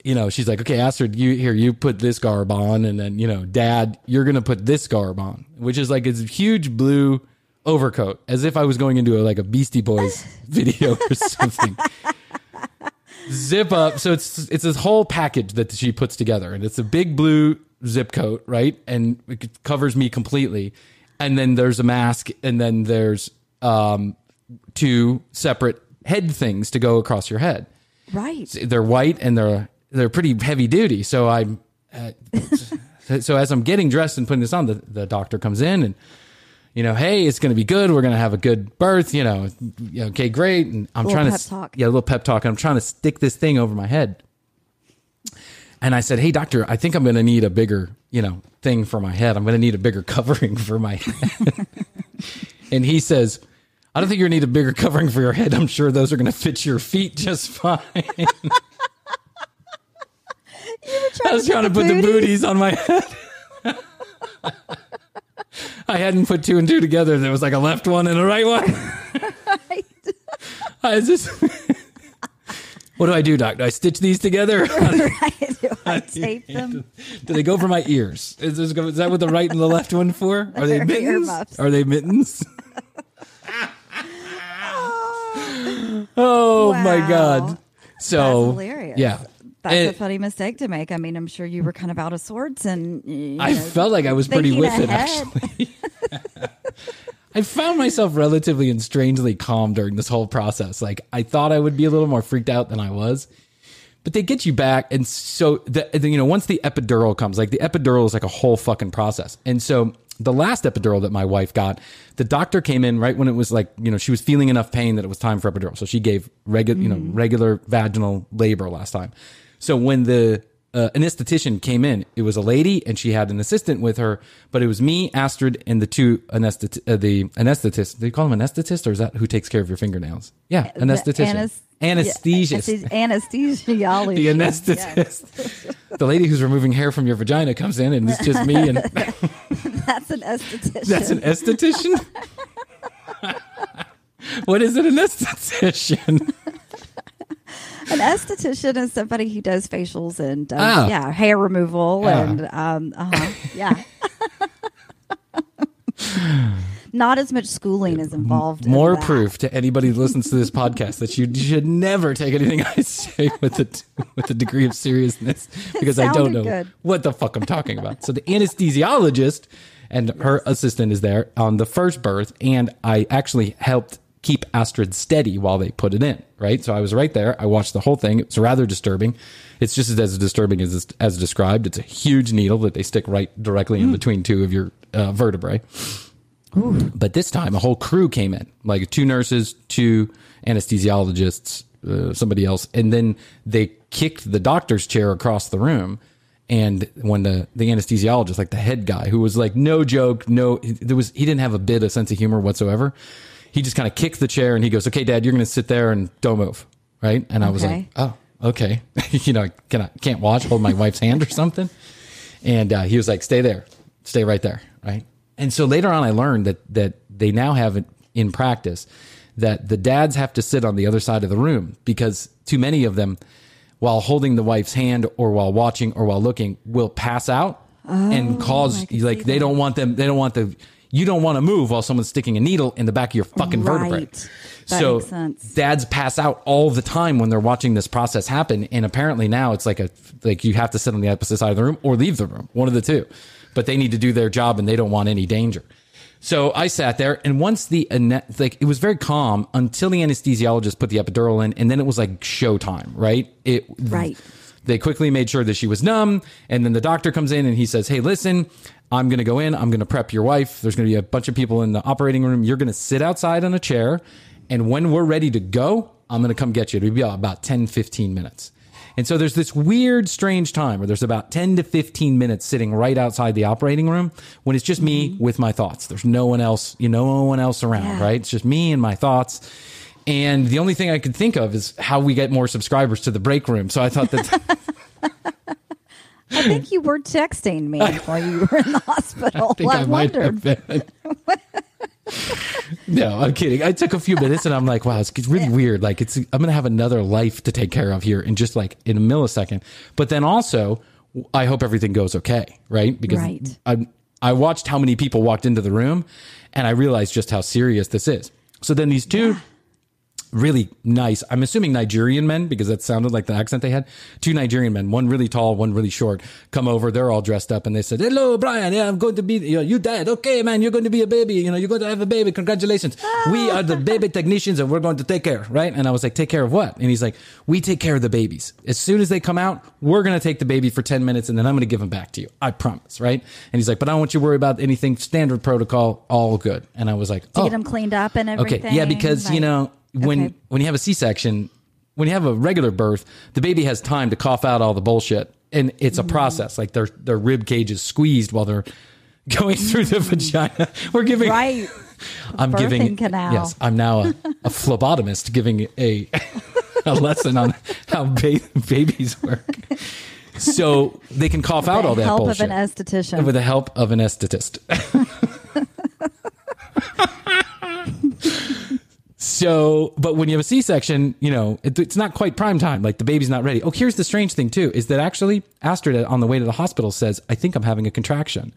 Speaker 10: she's like, okay, Astrid, you put this garb on. And then, Dad, you're going to put this garb on, which is like this huge blue overcoat, as if I was going into a Beastie Boys video or something. zip up. So it's this whole package that she puts together, and it's a big blue zip coat, right? And it covers me completely. And then there's a mask, and then there's 2 separate head things to go across your head.
Speaker 11: Right.
Speaker 10: So they're white and they're pretty heavy duty. So I'm so as I'm getting dressed and putting this on, the doctor comes in and, hey, it's going to be good. We're going to have a good birth. Okay, great. And I'm trying to talk. Yeah, a little pep talk. And I'm trying to stick this thing over my head. And I said, hey, doctor, I think I'm going to need a bigger, thing for my head. I'm going to need a bigger covering for my head. And he says, I don't think you're going to need a bigger covering for your head. I'm sure those are going to fit your feet just fine. I was trying to put the booties on my head. I hadn't put 2 and 2 together. There was like a left one and a right one. Right. What do I do, doc? Do I stitch these together?
Speaker 11: Right. Do I tape them?
Speaker 10: Do they go for my ears? Is that what the right and the left one for? Are they mittens? Are they mittens? Oh, wow. My God. So,
Speaker 11: that's hilarious.
Speaker 10: Yeah.
Speaker 11: That's a funny mistake to make. I mean, I'm sure you were kind of out of sorts, and
Speaker 10: I felt like I was pretty with it, actually. I found myself relatively and strangely calm during this whole process. Like, I thought I would be a little more freaked out than I was, but they get you back. And so, once the epidural comes, like the epidural is like a whole fucking process. And so the last epidural that my wife got, the doctor came in right when it was like, she was feeling enough pain that it was time for epidural. So she gave regular vaginal labor last time. So when the anesthetician came in, it was a lady and she had an assistant with her, but it was me, Astrid, and the 2 the anesthetist. Do you call him anesthetist, or is that who takes care of your fingernails? Yeah, anesthetician. Anesthesiologist.
Speaker 11: Anesthesiologist.
Speaker 10: The anesthetist. Yes. The lady who's removing hair from your vagina comes in, and it's just me. And
Speaker 11: that's an esthetician.
Speaker 10: That's an esthetician? What is an esthetician?
Speaker 11: An esthetician is somebody who does facials and hair removal and Not as much schooling is involved.
Speaker 10: More proof to anybody who listens to this podcast that you should never take anything I say with a degree of seriousness, because I don't know what the fuck I'm talking about. So the anesthesiologist and her assistant is there on the first birth, and I actually helped keep Astrid steady while they put it in, right? So I was right there. I watched the whole thing. It was rather disturbing. It's just as disturbing as described. It's a huge needle that they stick right directly in between 2 of your vertebrae. Ooh. But this time, a whole crew came in, like 2 nurses, 2 anesthesiologists, somebody else. And then they kicked the doctor's chair across the room. And when the anesthesiologist, like the head guy, who was like, no joke, he didn't have a sense of humor whatsoever. He just kind of kicked the chair and he goes, okay, Dad, you're going to sit there and don't move. Right. And I was like, oh, okay. Can't watch, hold my wife's hand or something. And he was like, stay there, stay right there. Right. And so later on, I learned that they now have it in practice that the dads have to sit on the other side of the room, because too many of them, while holding the wife's hand or while watching or while looking, will pass out and cause, like, you don't want to move while someone's sticking a needle in the back of your fucking vertebrae.
Speaker 11: That makes sense.
Speaker 10: Dads pass out all the time when they're watching this process happen. And apparently now it's like you have to sit on the opposite side of the room or leave the room, one of the 2. But they need to do their job and they don't want any danger. So I sat there, and once it was very calm until the anesthesiologist put the epidural in, and then it was like showtime, right?
Speaker 11: Right.
Speaker 10: They quickly made sure that she was numb, and then the doctor comes in and he says, hey, listen, I'm going to go in. I'm going to prep your wife. There's going to be a bunch of people in the operating room. You're going to sit outside on a chair, and when we're ready to go, I'm going to come get you. It'll be about 10, 15 minutes. And so there's this weird, strange time where there's about 10 to 15 minutes sitting right outside the operating room when it's just me with my thoughts. There's no one else, no one else around, right? It's just me and my thoughts. And the only thing I could think of is how we get more subscribers to the break room. So I thought that...
Speaker 11: I think you were texting me while you were in the hospital. I wondered.
Speaker 10: No, I'm kidding. I took a few minutes and I'm like, wow, it's really weird. Like I'm going to have another life to take care of here in just like in a millisecond. But then also, I hope everything goes okay, right? Because I watched how many people walked into the room and I realized just how serious this is. So then these 2 really nice, I'm assuming Nigerian men, because that sounded like the accent they had. 2 Nigerian men, one really tall, one really short, come over. They're all dressed up and they said, hello, Bryan. Yeah, I'm going to be, you dad. Okay, man, you're going to be a baby. You're going to have a baby. Congratulations. We are the baby technicians and we're going to take care, right? And I was like, take care of what? And he's like, we take care of the babies. As soon as they come out, we're going to take the baby for 10 minutes and then I'm going to give them back to you. I promise, right? And he's like, but I don't want you to worry about anything. Standard protocol, all good. And I was like,
Speaker 11: to get them cleaned up and everything.
Speaker 10: Okay, yeah, because, when you have a C-section, when you have a regular birth, the baby has time to cough out all the bullshit. And it's a process. Like their rib cage is squeezed while they're going through the vagina. We're giving...
Speaker 11: Right.
Speaker 10: I'm giving... Canal. Yes, I'm now a phlebotomist giving a lesson on how babies work. So they can cough out all that bullshit.
Speaker 11: With the help of an esthetician.
Speaker 10: With the help of an esthetist. So, but when you have a C-section, it's not quite prime time. Like the baby's not ready. Oh, here's the strange thing too, is that actually Astrid on the way to the hospital says, I think I'm having a contraction.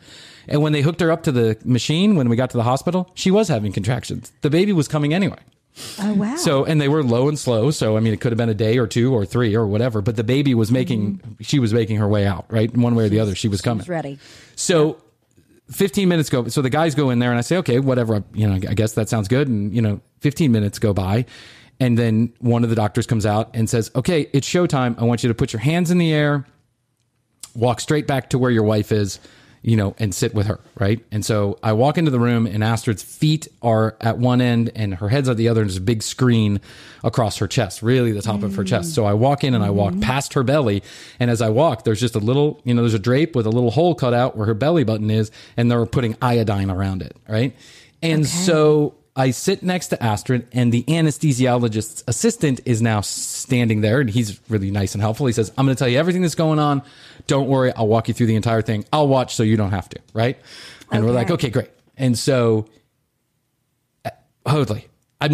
Speaker 10: And when they hooked her up to the machine, when we got to the hospital, she was having contractions. The baby was coming anyway.
Speaker 11: Oh, wow.
Speaker 10: So, and they were low and slow. So, I mean, it could have been a day or 2 or 3 or whatever, but the baby was she was making her way out, right? One way or the other, she was coming.
Speaker 11: She was ready.
Speaker 10: So 15 minutes go. So the guys go in there and I say, okay, whatever. I guess that sounds good. And, 15 minutes go by. And then one of the doctors comes out and says, okay, it's showtime. I want you to put your hands in the air, walk straight back to where your wife is, and sit with her. Right. And so I walk into the room and Astrid's feet are at one end and her head's at the other. And there's a big screen across her chest, really the top of her chest. So I walk in and I walk past her belly. And as I walk, there's just a little, there's a drape with a little hole cut out where her belly button is. And they're putting iodine around it. Right. And so I sit next to Astrid and the anesthesiologist's assistant is now standing there and he's really nice and helpful. He says, I'm going to tell you everything that's going on. Don't worry. I'll walk you through the entire thing. I'll watch so you don't have to. Right. And we're like, okay, great. And so Hoadley,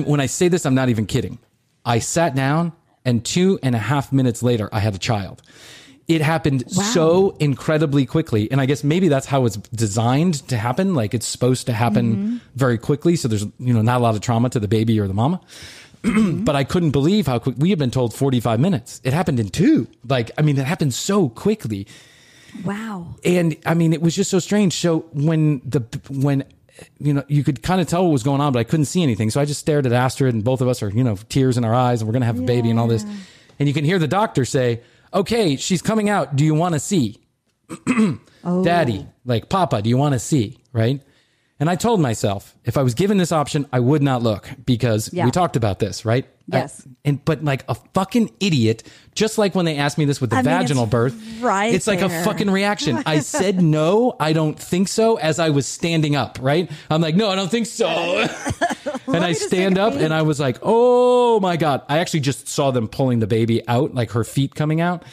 Speaker 10: when I say this, I'm not even kidding. I sat down and 2.5 minutes later, I had a child. It happened so incredibly quickly. And I guess maybe that's how it's designed to happen. Like it's supposed to happen very quickly. So there's, not a lot of trauma to the baby or the mama. But I couldn't believe how quick we had been told 45 minutes. It happened in 2. It happened so quickly.
Speaker 11: Wow.
Speaker 10: And I mean, it was just so strange. So when you could kind of tell what was going on, but I couldn't see anything. So I just stared at Astrid and both of us are, tears in our eyes and we're going to have a baby and all this. And you can hear the doctor say, okay, she's coming out. Do you want to see? Daddy, like Papa, do you want to see? Right. And I told myself, if I was given this option, I would not look because we talked about this, right?
Speaker 11: Yes.
Speaker 10: But like a fucking idiot, just like when they asked me this with the vaginal birth,
Speaker 11: right?
Speaker 10: It's like a fucking reaction. I said, no, I don't think so. As I was standing up, right? I'm like, no, I don't think so. And I stand up and I was like, oh my God. I actually just saw them pulling the baby out, like her feet coming out.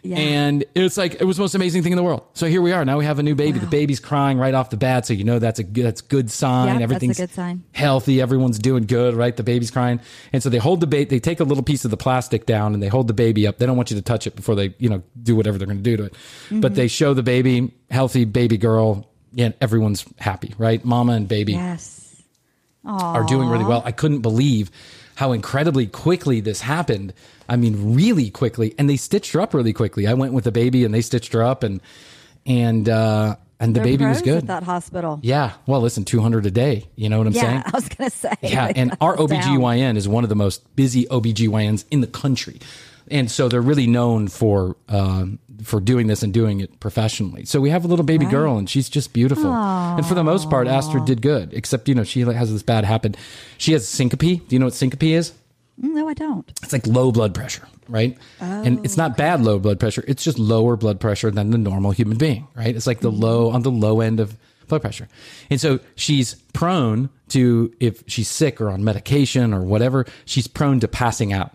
Speaker 10: Yeah. And it's like, it was the most amazing thing in the world. So here we are. Now we have a new baby. Wow. The baby's crying right off the bat. So, that's good sign.
Speaker 11: Yeah,
Speaker 10: everything's
Speaker 11: that's a good sign.
Speaker 10: Healthy. Everyone's doing good, right? The baby's crying. And so they hold the baby, they take a little piece of the plastic down and they hold the baby up. They don't want you to touch it before they, do whatever they're going to do to it. But they show the baby, healthy baby girl. Yeah. Everyone's happy, right? Mama and baby are doing really well. I couldn't believe how incredibly quickly this happened. I mean, really quickly. And they stitched her up really quickly. I went with the baby and they stitched her up and the baby was good.
Speaker 11: At that hospital.
Speaker 10: Yeah. Well, listen, 200 a day. You know what I'm saying?
Speaker 11: I was going to say.
Speaker 10: Yeah. And our OBGYN is one of the most busy OBGYNs in the country. And so they're really known for doing this and doing it professionally. So we have a little baby girl and she's just beautiful. Aww. And for the most part, Astrid did good, except, she has this bad happen. She has syncope. Do you know what syncope is?
Speaker 11: No, I don't.
Speaker 10: It's like low blood pressure, right? Oh, and it's not bad low blood pressure. It's just lower blood pressure than the normal human being, right? It's like on the low end of blood pressure. And so she's prone to, if she's sick or on medication or whatever, she's prone to passing out.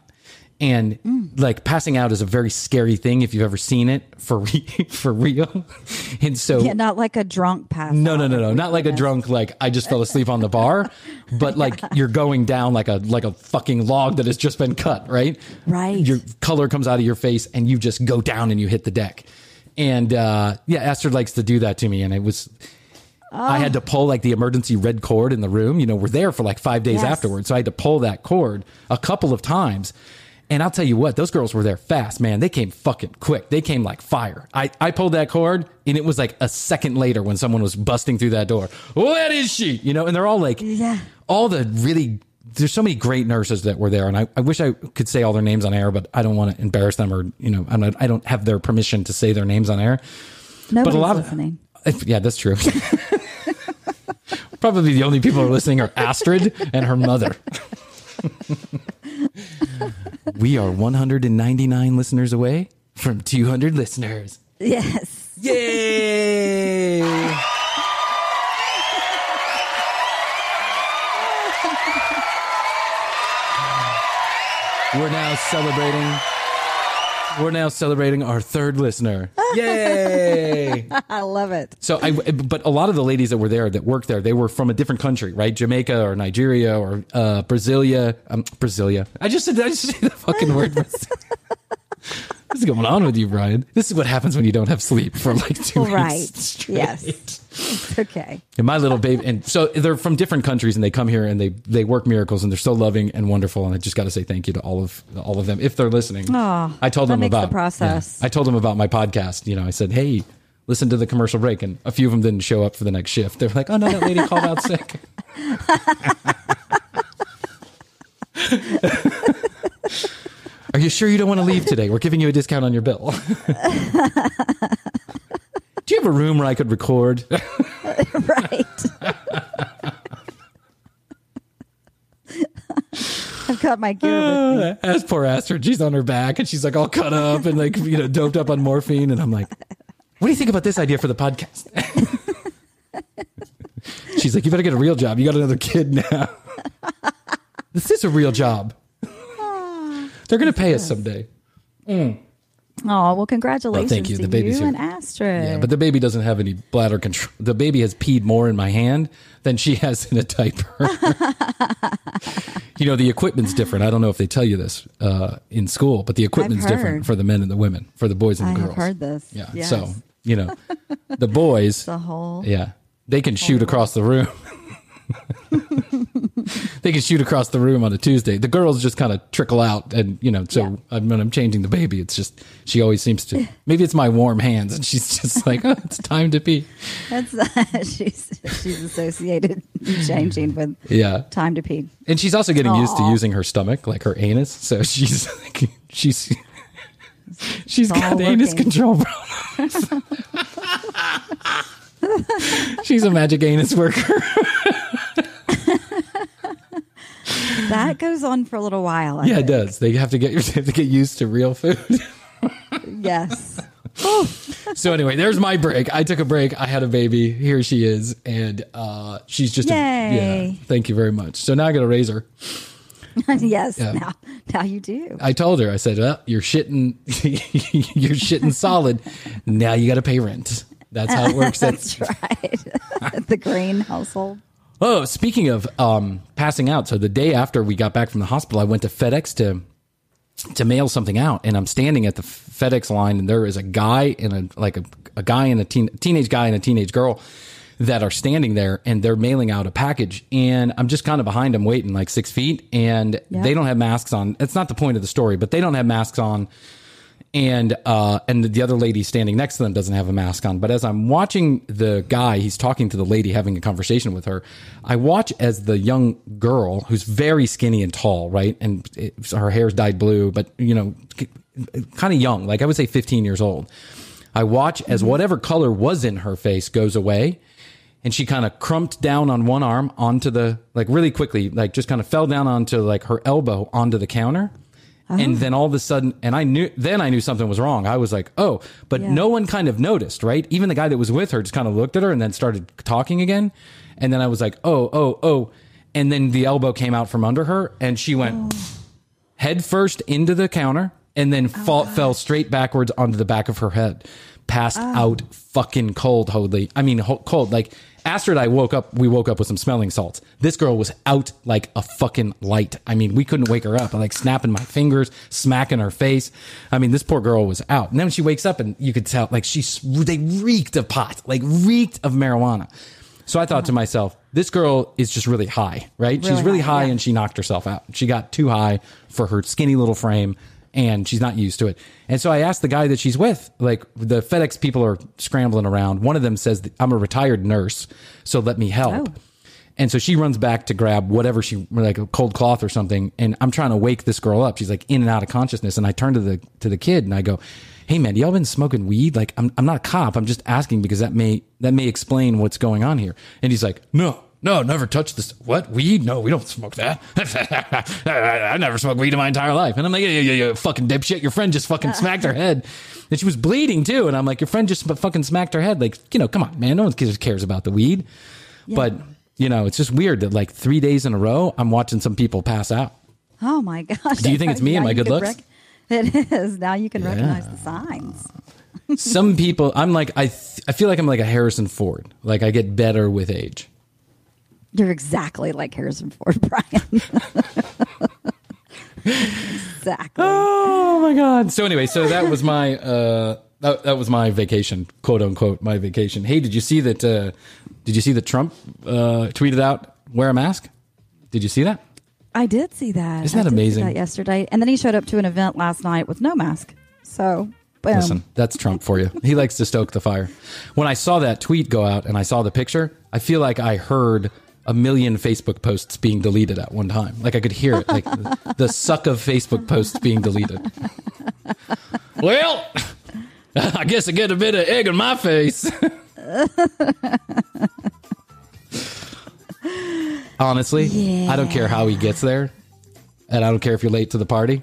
Speaker 10: And like passing out is a very scary thing if you've ever seen it for real. And so
Speaker 11: not like a drunk pass.
Speaker 10: No. Not like a drunk, like I just fell asleep on the bar, but like you're going down like a fucking log that has just been cut, right?
Speaker 11: Right.
Speaker 10: Your color comes out of your face and you just go down and you hit the deck. And Astrid likes to do that to me. And it was I had to pull like the emergency red cord in the room. We're there for like 5 days afterwards. So I had to pull that cord a couple of times. And I'll tell you what, those girls were there fast, man. They came fucking quick. They came like fire. I pulled that cord and it was like a second later when someone was busting through that door. What is she? And they're all like, there's so many great nurses that were there. And I wish I could say all their names on air, but I don't want to embarrass them or, I don't have their permission to say their names on air.
Speaker 11: Nobody's listening.
Speaker 10: Yeah, that's true. Probably the only people who are listening are Astrid and her mother. We are 199 listeners away from 200 listeners.
Speaker 11: Yes.
Speaker 10: Yay! We're now celebrating our third listener. Yay!
Speaker 11: I love it.
Speaker 10: So but a lot of the ladies that were there that worked there, they were from a different country, right? Jamaica or Nigeria or Brasilia. I just said the fucking word. What's going on with you, Bryan? This is what happens when you don't have sleep for like 2 weeks straight.
Speaker 11: Yes. It's okay.
Speaker 10: And my little baby, and so they're from different countries and they come here and they work miracles and they're so loving and wonderful. And I just got to say thank you to all of them if they're listening.
Speaker 11: Oh,
Speaker 10: I told them about
Speaker 11: the process.
Speaker 10: Yeah, I told them about my podcast. I said, hey, listen to the commercial break, and a few of them didn't show up for the next shift. They're like, oh no, that lady called out sick. Are you sure you don't want to leave today? We're giving you a discount on your bill. Do you have a room where I could record?
Speaker 11: Right. I've got my gear with me.
Speaker 10: As poor Astrid, she's on her back and she's like all cut up and like, doped up on morphine. And I'm like, what do you think about this idea for the podcast? She's like, you better get a real job. You got another kid now. This is a real job. They're going to pay us someday.
Speaker 11: Oh, well, congratulations
Speaker 10: thank you.
Speaker 11: to
Speaker 10: The baby's
Speaker 11: you
Speaker 10: here.
Speaker 11: and Astrid.
Speaker 10: Yeah, but the baby doesn't have any bladder control. The baby has peed more in my hand than she has in a diaper. The equipment's different. I don't know if they tell you this in school, but the equipment's different for the men and the women, for the boys and the girls.
Speaker 11: I've heard this.
Speaker 10: Yeah.
Speaker 11: Yes.
Speaker 10: So, the boys, they can shoot across the room. They can shoot across the room on a Tuesday. The girls just kind of trickle out, and when I'm changing the baby, it's just she always seems to. Maybe it's my warm hands, and she's just like, oh, it's time to pee.
Speaker 11: That's she's associated changing with time to pee,
Speaker 10: and she's also getting used to using her stomach, like her anus. So she's got anus control problems. She's a magic anus worker.
Speaker 11: That goes on for a little while. I think.
Speaker 10: It does. They have to get used to real food.
Speaker 11: Yes.
Speaker 10: So anyway, there's my break. I took a break. I had a baby. Here she is, and she's just thank you very much. So now I got to raise her.
Speaker 11: Yes. Yeah. Now you do.
Speaker 10: I told her. I said, "Well, you're shitting. You're shitting solid. Now you got to pay rent." That's how it works.
Speaker 11: That's right. At the Green household.
Speaker 10: Oh, speaking of passing out, so the day after we got back from the hospital, I went to FedEx to mail something out, and I'm standing at the FedEx line, and there is a guy and a guy and a teenage guy and a teenage girl that are standing there, and they're mailing out a package, and I'm just kind of behind them waiting like 6 feet, and they don't have masks on. It's not the point of the story, but they don't have masks on. And the other lady standing next to them doesn't have a mask on. But as I'm watching the guy, he's talking to the lady, having a conversation with her. I watch as the young girl, who's very skinny and tall, right? And her hair's dyed blue, but, kind of young, like I would say 15 years old. I watch as whatever color was in her face goes away. And she kind of crumped down on one arm onto really quickly, just kind of fell down onto her elbow onto the counter. Oh. And then all of a sudden, and I knew something was wrong. I was like, oh, but no one kind of noticed, right? Even the guy that was with her just kind of looked at her and then started talking again. And then I was like, oh. And then the elbow came out from under her and she went head first into the counter and then fell straight backwards onto the back of her head. Passed out fucking cold, Hoadley. I mean, cold. Like Astrid and I we woke up with some smelling salts. This girl was out like a fucking light. I mean, we couldn't wake her up. I'm like snapping my fingers, smacking her face. I mean, this poor girl was out. And then when she wakes up and you could tell, they reeked of pot, reeked of marijuana. So I thought to myself, this girl is just really high, right? She's really high and she knocked herself out. She got too high for her skinny little frame and she's not used to it. And so I asked the guy that she's with, like the FedEx people are scrambling around. One of them says, I'm a retired nurse, so let me help. Oh. And so she runs back to grab whatever like a cold cloth or something. And I'm trying to wake this girl up. She's like in and out of consciousness. And I turn to the kid and I go, hey man, y'all been smoking weed? Like I'm not a cop. I'm just asking because that may explain what's going on here. And he's like, no, never touched this. What? Weed? No, we don't smoke that. I never smoked weed in my entire life. And I'm like, you fucking dipshit. Your friend just fucking smacked her head. And she was bleeding too. And I'm like, your friend just fucking smacked her head. Like, come on, man. No one cares about the weed. Yeah. But it's just weird that like 3 days in a row, I'm watching some people pass out.
Speaker 11: Oh my gosh.
Speaker 10: Do you think it's me and my good looks?
Speaker 11: It is. Now you can recognize the signs.
Speaker 10: Some people, I'm like, I feel like I'm like a Harrison Ford. Like I get better with age.
Speaker 11: You're exactly like Harrison Ford, Bryan. Exactly.
Speaker 10: Oh my God. So anyway, that was my that was my vacation, quote unquote, my vacation. Hey, did you see that? Did you see that Trump tweeted out wear a mask? Did you see that?
Speaker 11: I did see that.
Speaker 10: Isn't that amazing?
Speaker 11: I did see that yesterday, and then he showed up to an event last night with no mask. So, boom.
Speaker 10: Listen, that's Trump for you. He likes to stoke the fire. When I saw that tweet go out and I saw the picture, I feel like I heard a million Facebook posts being deleted at one time. Like I could hear it, like the suck of Facebook posts being deleted. Well, I guess I get a bit of egg in my face. Honestly, I don't care how he gets there, and I don't care if you're late to the party.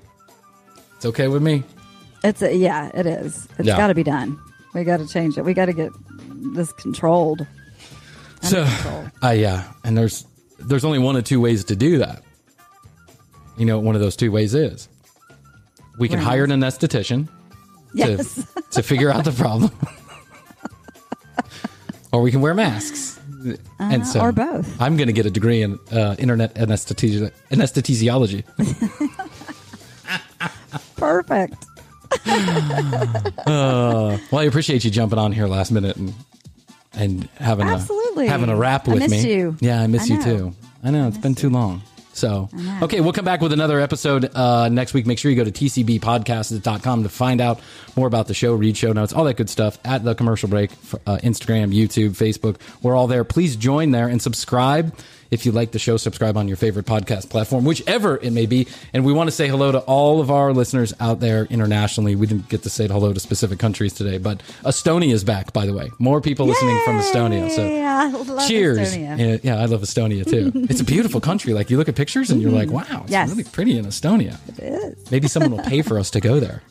Speaker 10: It's okay with me.
Speaker 11: It is. It's got to be done. We got to change it. We got to get this controlled.
Speaker 10: And there's only one of two ways to do that. You know what one of those two ways is? We can hire an anesthetician to figure out the problem, or we can wear masks. And so,
Speaker 11: or both.
Speaker 10: I'm going to get a degree in internet anesthesiology.
Speaker 11: Perfect.
Speaker 10: Well, I appreciate you jumping on here last minute and having a rap with me.
Speaker 11: I missed you.
Speaker 10: Yeah, I miss you too. I know it's been too long. So, okay, we'll come back with another episode next week. Make sure you go to tcbpodcasts.com to find out more about the show, read show notes, all that good stuff at The Commercial Break, Instagram, YouTube, Facebook. We're all there. Please join there and subscribe. If you like the show, subscribe on your favorite podcast platform, whichever it may be. And we want to say hello to all of our listeners out there internationally. We didn't get to say hello to specific countries today, but Estonia is back, by the way. More people listening from Estonia. So
Speaker 11: I love
Speaker 10: cheers.
Speaker 11: Estonia.
Speaker 10: Yeah, I love Estonia too. It's a beautiful country. Like you look at pictures and you're like, wow, it's really pretty in Estonia.
Speaker 11: It is.
Speaker 10: Maybe someone will pay for us to go there.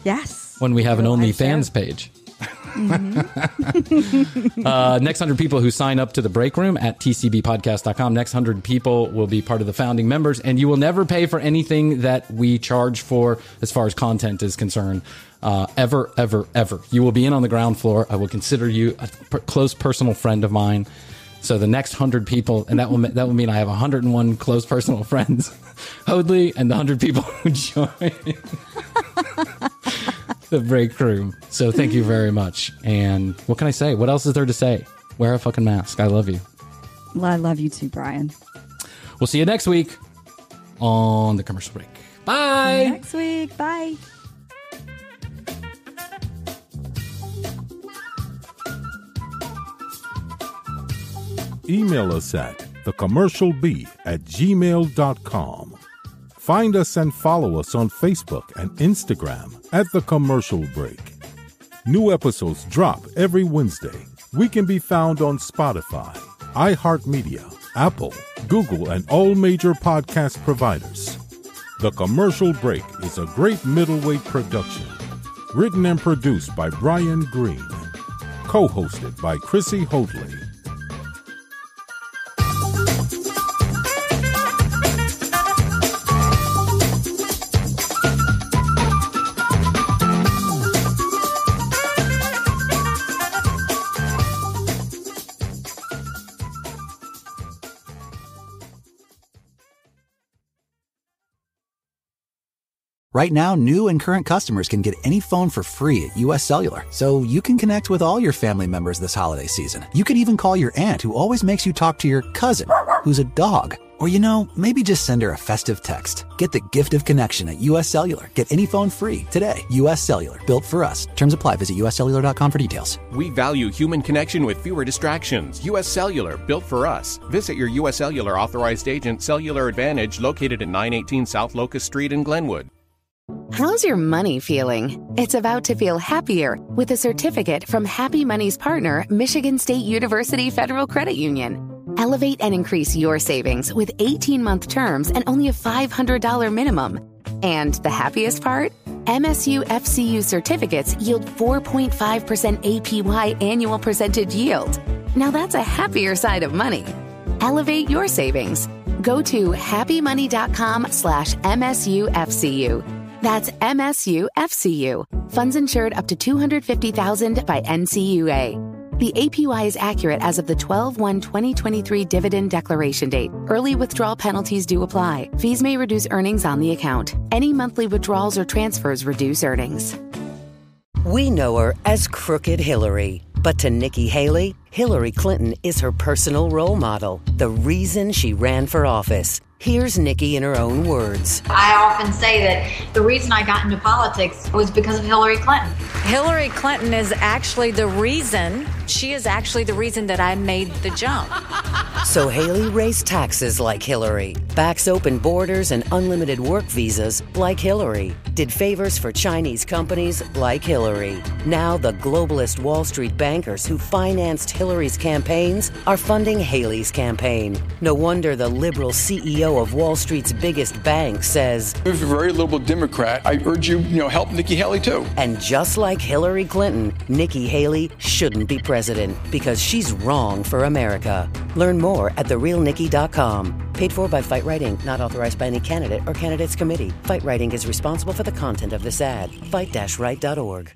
Speaker 11: Yes.
Speaker 10: When we have an OnlyFans page. Next 100 people who sign up to the break room at tcbpodcast.com. Next 100 people will be part of the founding members, and you will never pay for anything that we charge for as far as content is concerned. Ever. You will be in on the ground floor. I will consider you a close personal friend of mine. So the next 100 people, and that will mean I have 101 close personal friends, Hoadley, and the 100 people who join the break room. So thank you very much. And what can I say? What else is there to say? Wear a fucking mask. I love you.
Speaker 11: Well, I love you too, Bryan.
Speaker 10: We'll see you next week on The Commercial Break. Bye.
Speaker 11: Next week. Bye.
Speaker 9: Email us at thecommercialb@gmail.com. Find us and follow us on Facebook and Instagram at The Commercial Break. New episodes drop every Wednesday. We can be found on Spotify, iHeartMedia, Apple, Google, and all major podcast providers. The Commercial Break is a great middleweight production. Written and produced by Bryan Green. Co-hosted by Chrissy Hoadley.
Speaker 12: Right now, new and current customers can get any phone for free at US Cellular, so you can connect with all your family members this holiday season. You could even call your aunt, who always makes you talk to your cousin, who's a dog. Or, maybe just send her a festive text. Get the gift of connection at US Cellular. Get any phone free today. US Cellular, built for us. Terms apply. Visit uscellular.com for details.
Speaker 13: We value human connection with fewer distractions. US Cellular, built for us. Visit your US Cellular authorized agent, Cellular Advantage, located at 918 South Locust Street in Glenwood.
Speaker 14: How's your money feeling? It's about to feel happier with a certificate from Happy Money's partner, Michigan State University Federal Credit Union. Elevate and increase your savings with 18-month terms and only a $500 minimum. And the happiest part? MSU FCU certificates yield 4.5% APY annual percentage yield. Now that's a happier side of money. Elevate your savings. Go to happymoney.com/MSUFCU. That's MSUFCU. Funds insured up to $250,000 by NCUA. The APY is accurate as of the 12/1/2023 dividend declaration date. Early withdrawal penalties do apply. Fees may reduce earnings on the account. Any monthly withdrawals or transfers reduce earnings.
Speaker 1: We know her as Crooked Hillary. But to Nikki Haley, Hillary Clinton is her personal role model, the reason she ran for office. Here's Nikki in her own words.
Speaker 2: I often say that the reason I got into politics was because of Hillary Clinton.
Speaker 3: Hillary Clinton is actually the reason, she is actually the reason that I made the jump.
Speaker 1: So Haley raised taxes like Hillary, backs open borders and unlimited work visas like Hillary, did favors for Chinese companies like Hillary. Now the globalist Wall Street bankers who financed Hillary's campaigns are funding Haley's campaign. No wonder the liberal CEO of Wall Street's biggest bank says,
Speaker 4: "If you're a very liberal Democrat, I urge you, help Nikki Haley too."
Speaker 1: And just like Hillary Clinton, Nikki Haley shouldn't be president because she's wrong for America. Learn more at therealnikki.com. Paid for by Fight Right Inc., not authorized by any candidate or candidates committee. Fight Right Inc. is responsible for the content of this ad. Fight-right.org.